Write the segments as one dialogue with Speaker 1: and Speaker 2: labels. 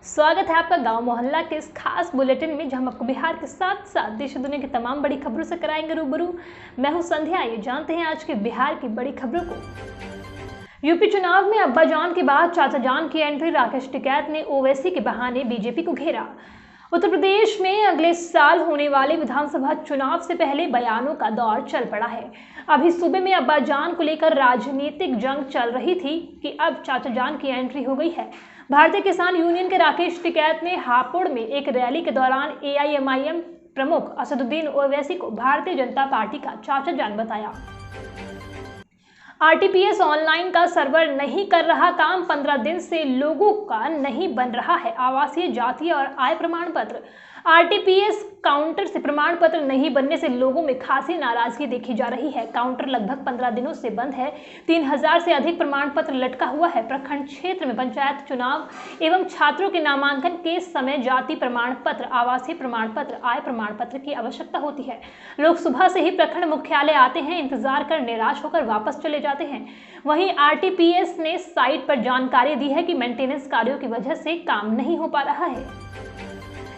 Speaker 1: स्वागत है आपका गांव मोहल्ला के इस खास बुलेटिन में, जहां हम आपको बिहार के साथ साथ देश और दुनिया की तमाम बड़ी खबरों से कराएंगे रूबरू। मैं हूं संध्या। ये जानते हैं आज के बिहार की बड़ी खबरों को। यूपी चुनाव में अब्बा जान के बाद चाचा जान की एंट्री। राकेश टिकैत ने ओवैसी के बहाने बीजेपी को घेरा। उत्तर प्रदेश में अगले साल होने वाले विधानसभा चुनाव से पहले बयानों का दौर चल पड़ा है। अभी सूबे में अब्बा जान को लेकर राजनीतिक जंग चल रही थी कि अब चाचा जान की एंट्री हो गई है। भारतीय किसान यूनियन के राकेश टिकैत ने हापुड़ में एक रैली के दौरान एआईएमआईएम प्रमुख असदुद्दीन ओवैसी को भारतीय जनता पार्टी का चाचा जान बताया। आरटीपीएस ऑनलाइन का सर्वर नहीं कर रहा काम। 15 दिन से लोगों का नहीं बन रहा है आवासीय, जातीय और आय प्रमाण पत्र। आरटीपीएस काउंटर से प्रमाण पत्र नहीं बनने से लोगों में खासी नाराजगी देखी जा रही है। काउंटर लगभग 15 दिनों से बंद है। 3000 से अधिक प्रमाण पत्र लटका हुआ है। प्रखंड क्षेत्र में पंचायत चुनाव एवं छात्रों के नामांकन के समय जाति प्रमाण पत्र, आवासीय प्रमाण पत्र, आय प्रमाण पत्र की आवश्यकता होती है। लोग सुबह से ही प्रखंड मुख्यालय आते हैं, इंतजार कर निराश होकर वापस चले जाते हैं। वहीं आरटीपीएस ने साइट पर जानकारी दी है कि मेंटेनेंस कार्यों की वजह से काम नहीं हो पा रहा है।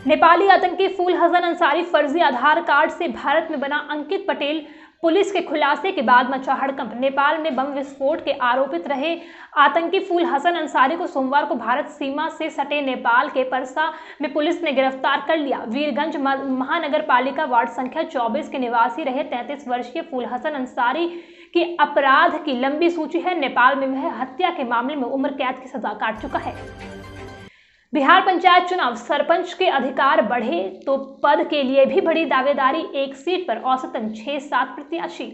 Speaker 1: नेपाली आतंकी फूल हसन अंसारी फर्जी आधार कार्ड से भारत में बना अंकित पटेल। पुलिस के खुलासे के बाद मचा हड़कंप। नेपाल में बम विस्फोट के आरोपित रहे आतंकी फूल हसन अंसारी को सोमवार को भारत सीमा से सटे नेपाल के परसा में पुलिस ने गिरफ्तार कर लिया। वीरगंज महानगर पालिका वार्ड संख्या 24 के निवासी रहे 33 वर्षीय फूल हसन अंसारी की अपराध की लंबी सूची है। नेपाल में वह हत्या के मामले में उम्र कैद की सजा काट चुका है। बिहार पंचायत चुनाव, सरपंच के अधिकार बढ़े तो पद के लिए भी बड़ी दावेदारी। एक सीट पर औसतन 6-7 प्रत्याशी।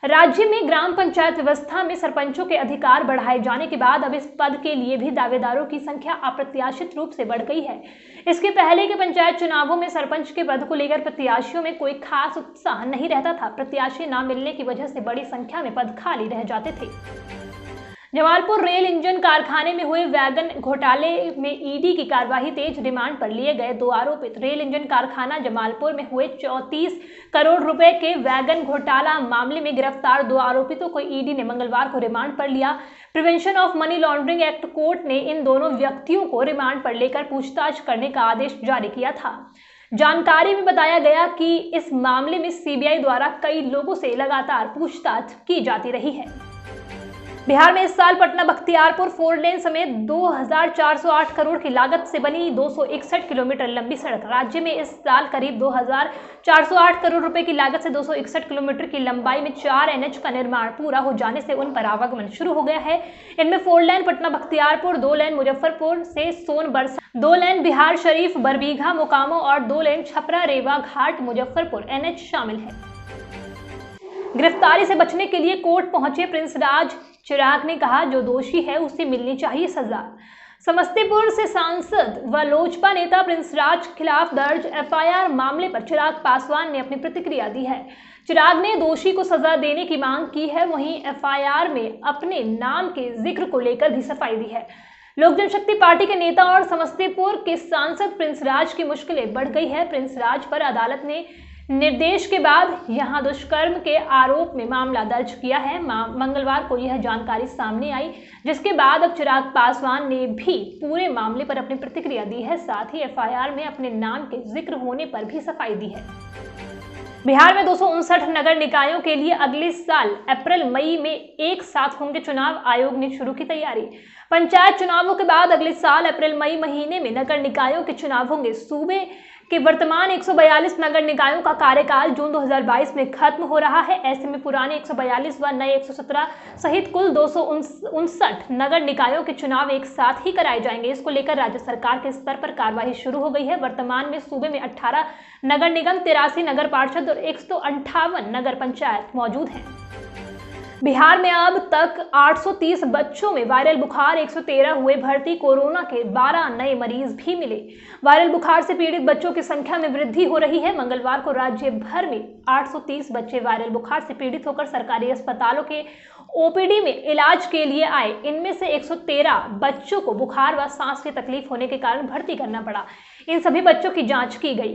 Speaker 1: राज्य में ग्राम पंचायत व्यवस्था में सरपंचों के अधिकार बढ़ाए जाने के बाद अब इस पद के लिए भी दावेदारों की संख्या अप्रत्याशित रूप से बढ़ गई है। इसके पहले के पंचायत चुनावों में सरपंच के पद को लेकर प्रत्याशियों में कोई खास उत्साह नहीं रहता था। प्रत्याशी न मिलने की वजह से बड़ी संख्या में पद खाली रह जाते थे। जमालपुर रेल इंजन कारखाने में हुए वैगन घोटाले में ईडी की कार्यवाही तेज। रिमांड पर लिए गए 2 आरोपित। रेल इंजन कारखाना जमालपुर में हुए 34 करोड़ रुपए के वैगन घोटाला मामले में गिरफ्तार 2 आरोपितों को ईडी ने मंगलवार को रिमांड पर लिया। Prevention of money laundering act court ने इन दोनों व्यक्तियों को रिमांड पर लेकर पूछताछ करने का आदेश जारी किया था। जानकारी में बताया गया कि इस मामले में सीबीआई द्वारा कई लोगों से लगातार पूछताछ की जाती रही है। बिहार में इस साल पटना बख्तियारपुर 4 लेन समेत 2408 करोड़ की लागत से बनी 261 किलोमीटर लंबी सड़क। राज्य में इस साल करीब 2408 करोड़ रुपए की लागत से 261 किलोमीटर की लंबाई में 4 एनएच का निर्माण पूरा हो जाने से उन पर आवागमन शुरू हो गया है। इनमें 4 लेन पटना बख्तियारपुर, 2 लेन मुजफ्फरपुर से सोनबरसा, 2 लेन बिहार शरीफ बरबीघा मोकामो और 2 लेन छपरा रेवा घाट मुजफ्फरपुर एनएच शामिल है। गिरफ्तारी से बचने के लिए कोर्ट पहुंचे प्रिंस राज। चिराग ने कहा, जो दोषी है उसे मिलनी चाहिए सजा। समस्तीपुर से सांसद व लोजपा नेता प्रिंस राज खिलाफ दर्ज एफआईआर मामले पर चिराग पासवान ने अपनी प्रतिक्रिया दी है। चिराग ने दोषी को सजा देने की मांग की है। वहीं एफआईआर में अपने नाम के जिक्र को लेकर भी सफाई दी है। लोक जनशक्ति पार्टी के नेता और समस्तीपुर के सांसद प्रिंस राज की मुश्किलें बढ़ गई है। प्रिंस राज पर अदालत ने निर्देश के बाद यहां दुष्कर्म के आरोप में मामला दर्ज किया है। मंगलवार को यह जानकारी सामने आई, जिसके बाद अब चिराग पासवान ने भी पूरे मामले पर अपनी प्रतिक्रिया दी है। साथ ही एफआईआर में अपने नाम के जिक्र होने पर भी सफाई दी है। बिहार में 259 नगर निकायों के लिए अगले साल अप्रैल मई में एक साथ होंगे चुनाव। आयोग ने शुरू की तैयारी। पंचायत चुनावों के बाद अगले साल अप्रैल मई महीने में नगर निकायों के चुनाव होंगे। सूबे के वर्तमान 142 नगर निकायों का कार्यकाल जून 2022 में खत्म हो रहा है। ऐसे में पुराने 142 व नए 117 सहित कुल 259 नगर निकायों के चुनाव एक साथ ही कराए जाएंगे। इसको लेकर राज्य सरकार के स्तर पर कार्यवाही शुरू हो गई है। वर्तमान में सूबे में 18 नगर निगम, 83 नगर पार्षद और 158 नगर पंचायत मौजूद हैं। बिहार में अब तक 830 बच्चों में वायरल बुखार, 113 हुए भर्ती। कोरोना के 12 नए मरीज भी मिले। वायरल बुखार से पीड़ित बच्चों की संख्या में वृद्धि हो रही है। मंगलवार को राज्य भर में 830 बच्चे वायरल बुखार से पीड़ित होकर सरकारी अस्पतालों के ओपीडी में इलाज के लिए आए। इनमें से 113 बच्चों को बुखार व सांस की तकलीफ होने के कारण भर्ती करना पड़ा। इन सभी बच्चों की जांच की गई।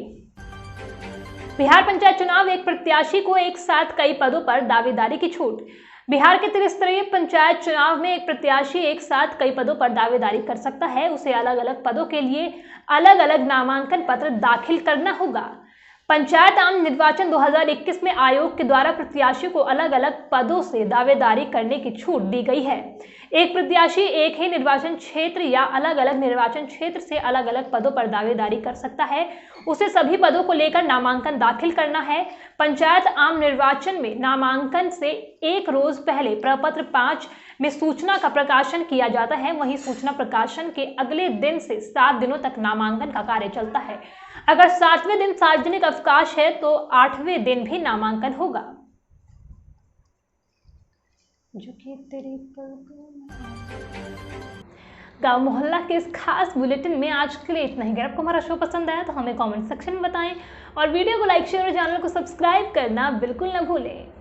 Speaker 1: बिहार पंचायत चुनाव, एक प्रत्याशी को एक साथ कई पदों पर दावेदारी की छूट। बिहार के त्रिस्तरीय पंचायत चुनाव में एक प्रत्याशी एक साथ कई पदों पर दावेदारी कर सकता है। उसे अलग अलग पदों के लिए अलग अलग नामांकन पत्र दाखिल करना होगा। पंचायत आम निर्वाचन 2021 में आयोग के द्वारा प्रत्याशी को अलग अलग पदों से दावेदारी करने की छूट दी गई है। एक प्रत्याशी एक ही निर्वाचन क्षेत्र या अलग अलग निर्वाचन क्षेत्र से अलग अलग पदों पर दावेदारी कर सकता है। उसे सभी पदों को लेकर नामांकन दाखिल करना है। पंचायत आम निर्वाचन में नामांकन से एक रोज पहले प्रपत्र 5 में सूचना का प्रकाशन किया जाता है। वहीं सूचना प्रकाशन के अगले दिन से 7 दिनों तक नामांकन का कार्य चलता है। अगर 7वें दिन सार्वजनिक अवकाश है तो 8वें दिन भी नामांकन होगा। जो कि तेरी गांव मोहल्ला के इस खास बुलेटिन में आज के लिए इतना ही। अगर आपको हमारा शो पसंद आया तो हमें कमेंट सेक्शन में बताएं और वीडियो को लाइक शेयर और चैनल को सब्सक्राइब करना बिल्कुल न भूलें।